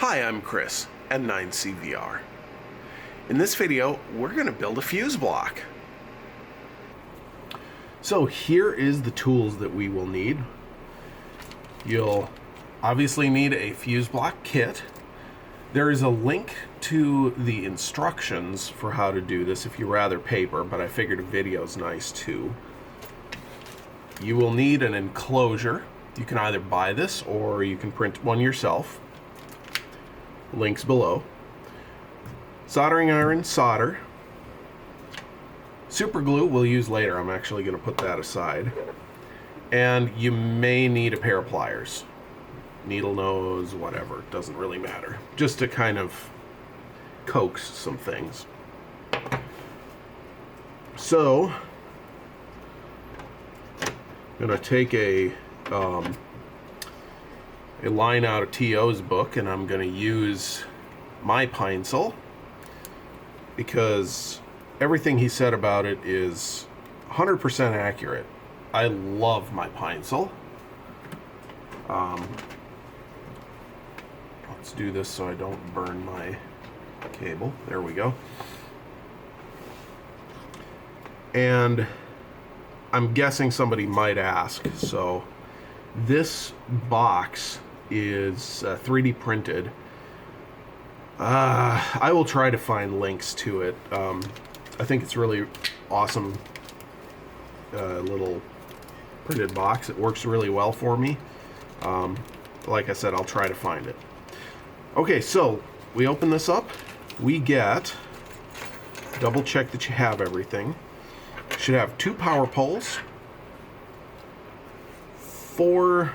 Hi, I'm Chris at 9CVR. In this video, we're going to build a fuse block. So here is the tools that we will need. You'll obviously need a fuse block kit. There is a link to the instructions for how to do this if you rather paper, but I figured a video is nice too. You will need an enclosure. You can either buy this or you can print one yourself. Links below. Soldering iron, solder. Super glue we'll use later. I'm actually going to put that aside. And you may need a pair of pliers. Needle nose, whatever. It doesn't really matter. Just to kind of coax some things. So, I'm going to take a line out of T.O.'s book, and I'm going to use my pencil because everything he said about it is 100% accurate. I love my pencil. Let's do this so I don't burn my cable. There we go. And I'm guessing somebody might ask, so this box is 3D printed. I will try to find links to it. I think it's really awesome little printed box. It works really well for me. Like I said, I'll try to find it. Okay, so we open this up. We get, double check that you have everything. Should have 2 power poles, 4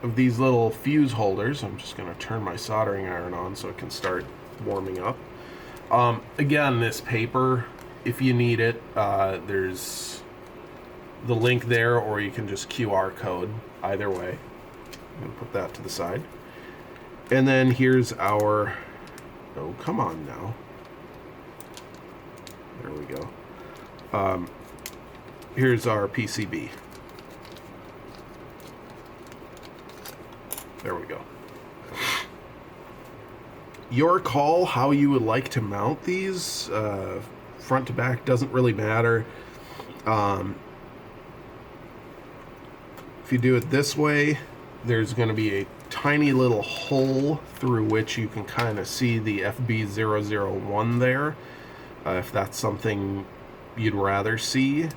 of these little fuse holders. I'm just going to turn my soldering iron on so it can start warming up. Again, this paper, if you need it, there's the link there, or you can just QR code. Either way, I'm going to put that to the side. And then here's our, oh, come on now. There we go. Here's our PCB. There we go. Your call how you would like to mount these. Front to back doesn't really matter. If you do it this way, there's going to be a tiny little hole through which you can kind of see the FB001 there, if that's something you'd rather see.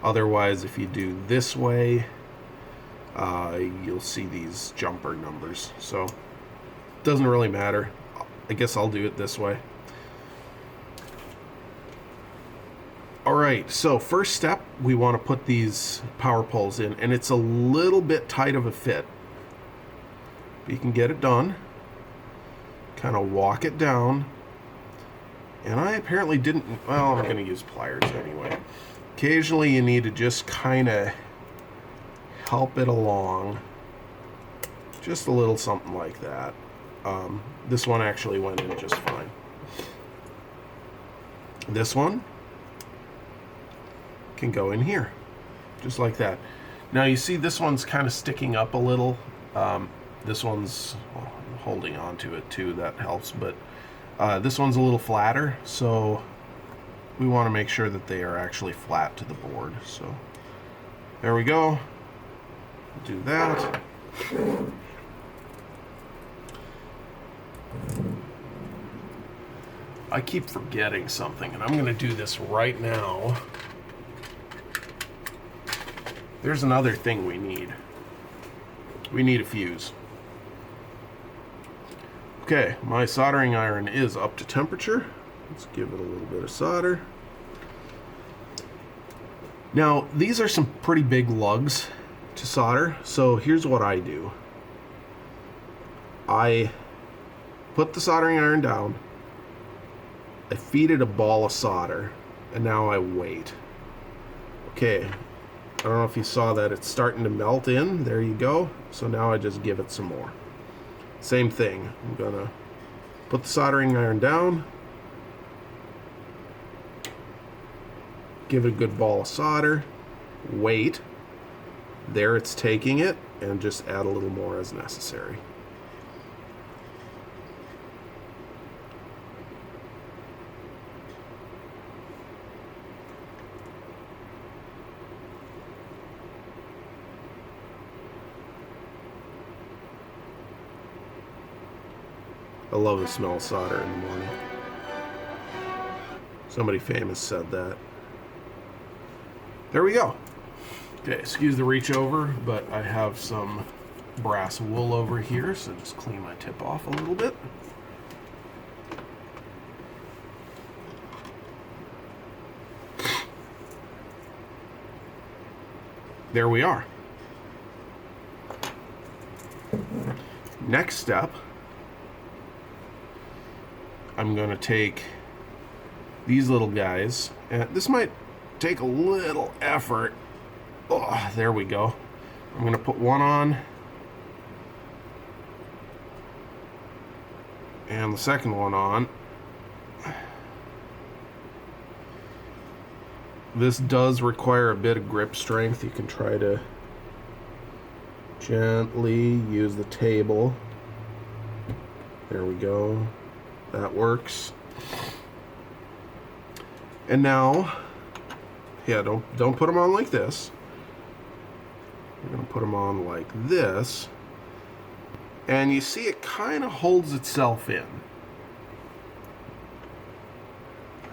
Otherwise, if you do this way, you'll see these jumper numbers. So it doesn't really matter. I guess I'll do it this way. Alright, so first step, we want to put these power poles in, and it's a little bit tight of a fit. But you can get it done. Kind of walk it down. And I apparently didn't, well, I'm going to use pliers anyway. Occasionally you need to just kind of help it along. Just a little something like that. This one actually went in just fine. This one can go in here, just like that. Now you see this one's kind of sticking up a little. This one's, well, I'm holding on to it too, that helps, but this one's a little flatter, so we want to make sure that they are actually flat to the board. So there we go. Do that. I keep forgetting something, and I'm going to do this right now. There's another thing we need. We need a fuse. Okay, my soldering iron is up to temperature. Let's give it a little bit of solder. Now, these are some pretty big lugs to solder, so here's what I do. I put the soldering iron down, I feed it a ball of solder, and now I wait. Okay, I don't know if you saw that, it's starting to melt in. There you go. So now I just give it some more. Same thing. I'm gonna put the soldering iron down, give it a good ball of solder, wait. There it's taking it, and just add a little more as necessary. I love the smell of solder in the morning. Somebody famous said that. There we go. Okay, excuse the reach over, but I have some brass wool over here, so just clean my tip off a little bit. There we are. Next step, I'm going to take these little guys, and this might take a little effort. Oh, there we go. I'm going to put one on, and the second one on. This does require a bit of grip strength. You can try to gently use the table. There we go. That works. And now, yeah, don't put them on like this. You're going to put them on like this. And you see it kind of holds itself in.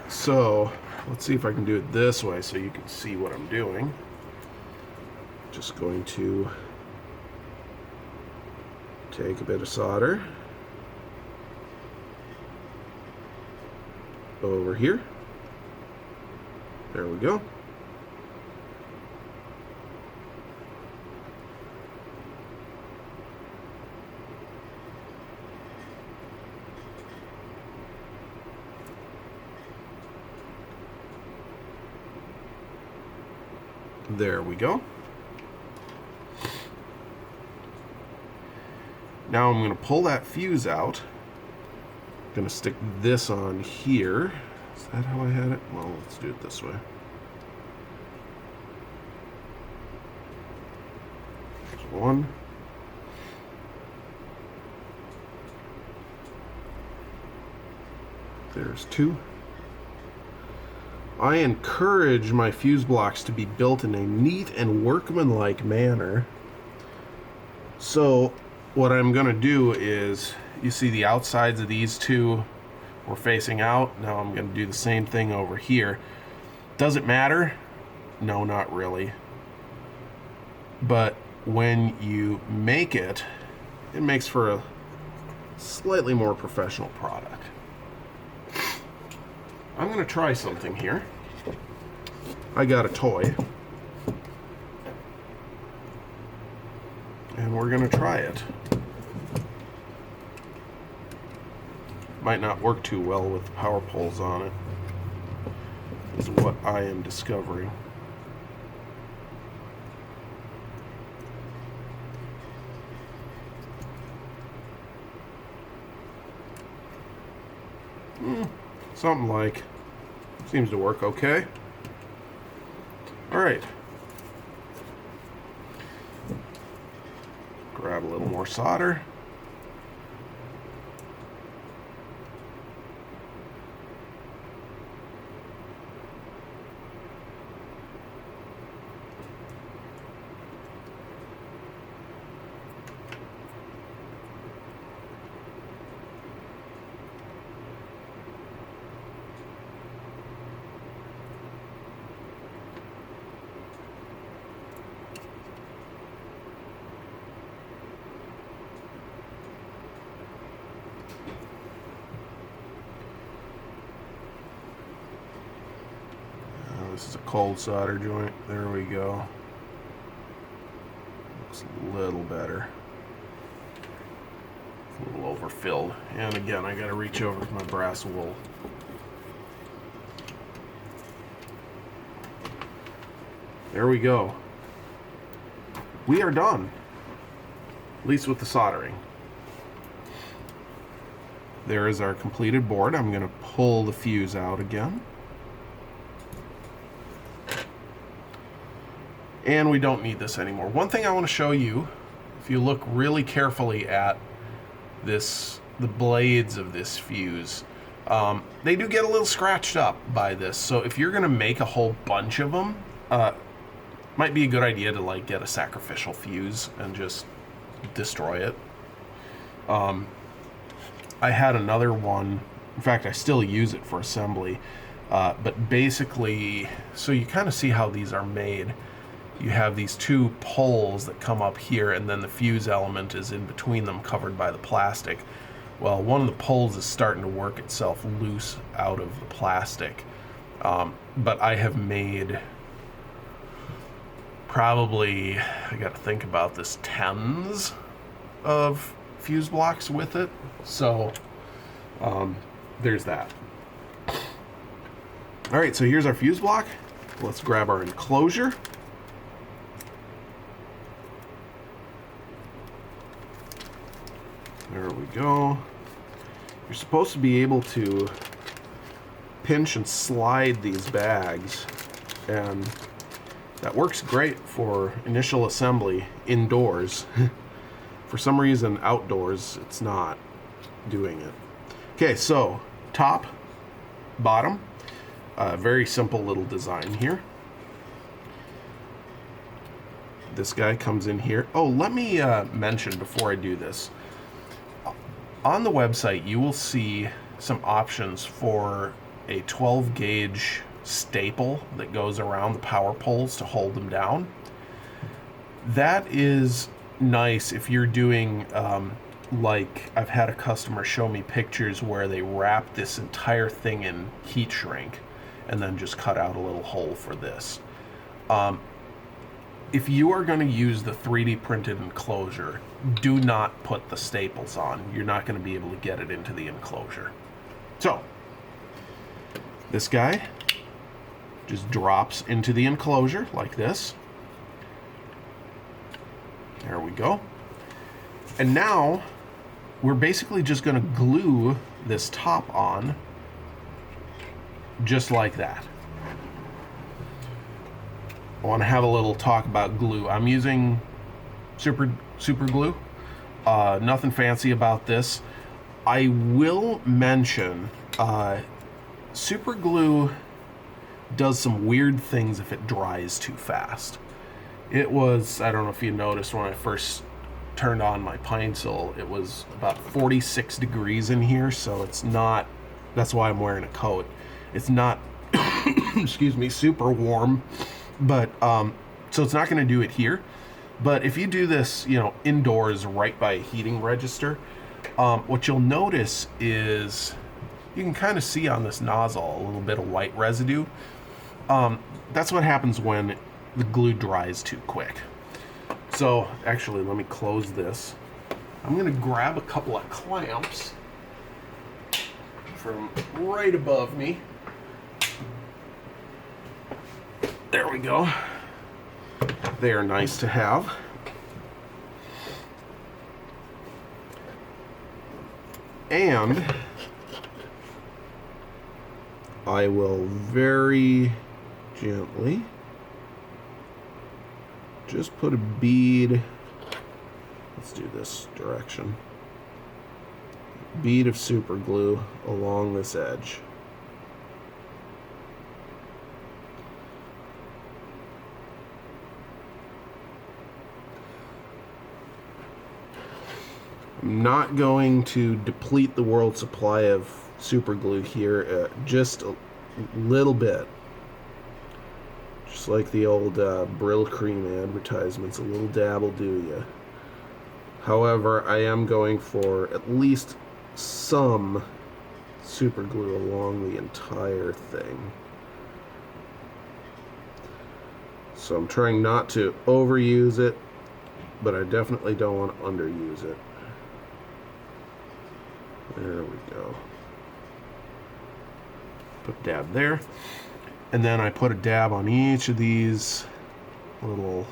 So, let's see if I can do it this way so you can see what I'm doing. Just going to take a bit of solder over here. There we go. There we go. Now I'm going to pull that fuse out. I'm going to stick this on here. Is that how I had it? Well, let's do it this way. There's one. There's two. I encourage my fuse blocks to be built in a neat and workmanlike manner. So what I'm going to do is, you see the outsides of these two were facing out. Now I'm going to do the same thing over here. Does it matter? No, not really. But when you make it, it makes for a slightly more professional product. I'm going to try something here. I got a toy. And we're going to try it. Might not work too well with the power poles on it, is what I am discovering. Something like. Seems to work okay. Alright. Grab a little more solder. This is a cold solder joint. There we go. Looks a little better. It's a little overfilled. And again, I gotta reach over with my brass wool. There we go. We are done. At least with the soldering. There is our completed board. I'm gonna pull the fuse out again. And we don't need this anymore. One thing I want to show you, if you look really carefully at this, the blades of this fuse, they do get a little scratched up by this. So if you're going to make a whole bunch of them, might be a good idea to like get a sacrificial fuse and just destroy it. I had another one. In fact, I still use it for assembly. But basically, so you kind of see how these are made. You have these two poles that come up here, and then the fuse element is in between them, covered by the plastic. Well, one of the poles is starting to work itself loose out of the plastic. But I have made probably, I got to think about this, tens of fuse blocks with it. So there's that. All right, so here's our fuse block. Let's grab our enclosure. There we go. You're supposed to be able to pinch and slide these bags, and that works great for initial assembly indoors. For some reason, outdoors, it's not doing it. Okay, so top, bottom, very simple little design here. This guy comes in here. Oh, let me mention before I do this. On the website, you will see some options for a 12 gauge staple that goes around the power poles to hold them down. That is nice if you're doing, like I've had a customer show me pictures where they wrap this entire thing in heat shrink and then just cut out a little hole for this. If you are going to use the 3D printed enclosure, do not put the staples on. You're not going to be able to get it into the enclosure. So, this guy just drops into the enclosure like this. There we go. And now, we're basically just going to glue this top on just like that. I want to have a little talk about glue. I'm using super glue. Nothing fancy about this. I will mention super glue does some weird things if it dries too fast. It was, I don't know if you noticed when I first turned on my pine sol, it was about 46 degrees in here, so it's not, that's why I'm wearing a coat. It's not, excuse me, super warm. But so it's not going to do it here. But if you do this, you know, indoors right by a heating register, what you'll notice is you can kind of see on this nozzle a little bit of white residue. That's what happens when the glue dries too quick. So actually, let me close this. I'm going to grab a couple of clamps from right above me. There we go. They are nice to have. And I will very gently just put a bead, let's do this direction, bead of super glue along this edge. I'm not going to deplete the world supply of super glue here, just a little bit. Just like the old Brill Cream advertisements, a little dab will do you. However, I am going for at least some super glue along the entire thing. So I'm trying not to overuse it, but I definitely don't want to underuse it. There we go. Put a dab there. And then I put a dab on each of these little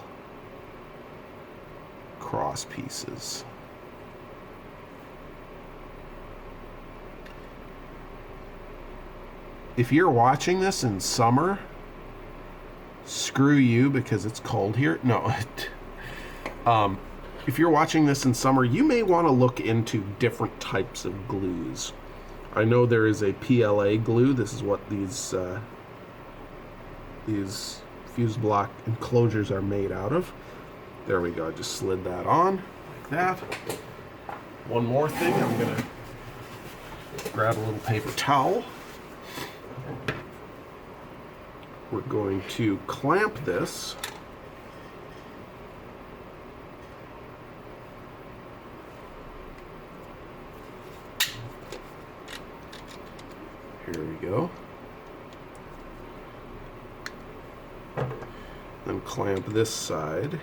cross pieces. If you're watching this in summer, screw you because it's cold here. No. If you're watching this in summer, you may want to look into different types of glues. I know there is a PLA glue. This is what these fuse block enclosures are made out of. There we go. I just slid that on like that. One more thing I'm going to grab a little paper towel. We're going to clamp this. Here we go. Then clamp this side.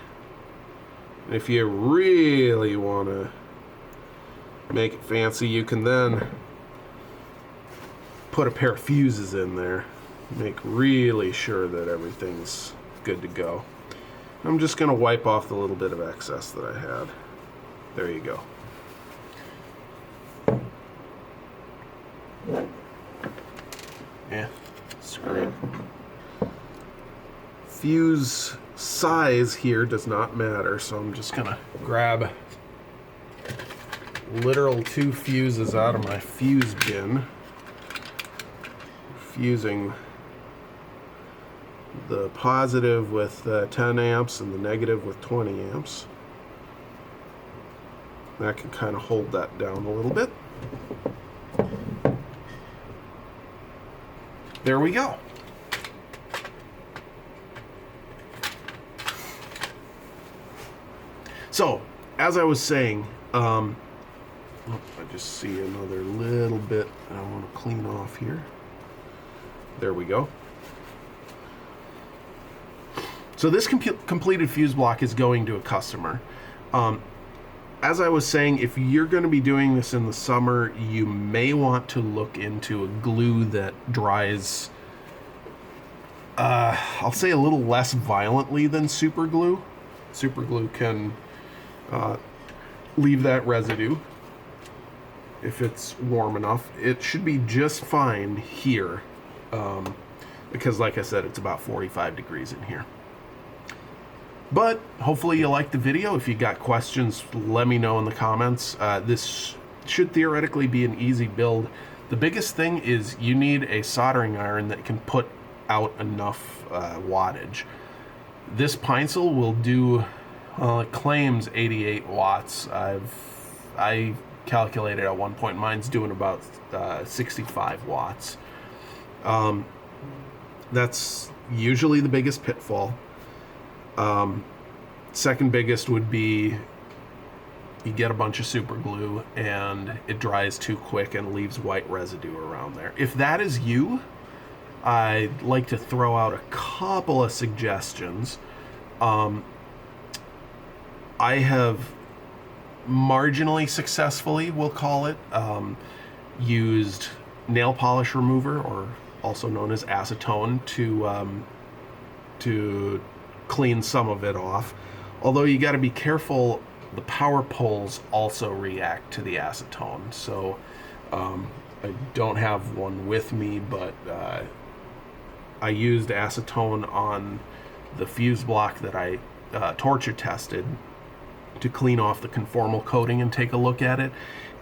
And if you really want to make it fancy, you can then put a pair of fuses in there. Make really sure that everything's good to go. I'm just going to wipe off the little bit of excess that I had. There you go. Yeah, that's great. Fuse size here does not matter, so I'm just gonna grab literal 2 fuses out of my fuse bin, fusing the positive with 10 amps and the negative with 20 amps. That can kind of hold that down a little bit. There we go. So, as I was saying, I just see another little bit I want to clean off here. There we go. So this completed fuse block is going to a customer. As I was saying, if you're going to be doing this in the summer, you may want to look into a glue that dries, I'll say a little less violently than super glue. Super glue can leave that residue if it's warm enough. It should be just fine here because, like I said, it's about 45 degrees in here. But hopefully you liked the video. If you got questions, let me know in the comments. This should theoretically be an easy build. The biggest thing is you need a soldering iron that can put out enough wattage. This Pine-Sol will do, it claims 88 watts. I calculated at one point, mine's doing about 65 watts. That's usually the biggest pitfall. Second biggest would be you get a bunch of super glue and it dries too quick and leaves white residue around there. If that is you, I'd like to throw out a couple of suggestions. I have marginally successfully, we'll call it, used nail polish remover, or also known as acetone, to clean some of it off. Although you got to be careful, the power poles also react to the acetone. So I don't have one with me, but I used acetone on the fuse block that I torture tested to clean off the conformal coating and take a look at it.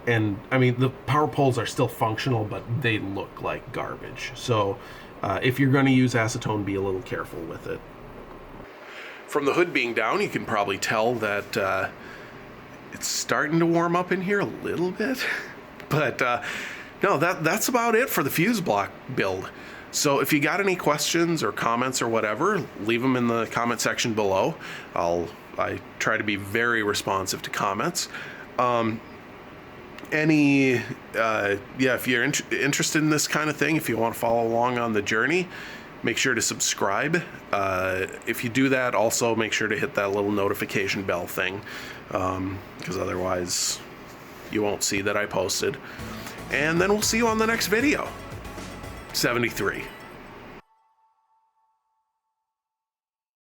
And I mean, the power poles are still functional, but they look like garbage. So if you're going to use acetone, be a little careful with it. From the hood being down, you can probably tell that it's starting to warm up in here a little bit. But no, that's about it for the fuse block build. So if you got any questions or comments or whatever, leave them in the comment section below. I try to be very responsive to comments. If you're interested in this kind of thing, if you want to follow along on the journey, make sure to subscribe. If you do that, also make sure to hit that little notification bell thing, because otherwise you won't see that I posted. And then we'll see you on the next video. 73.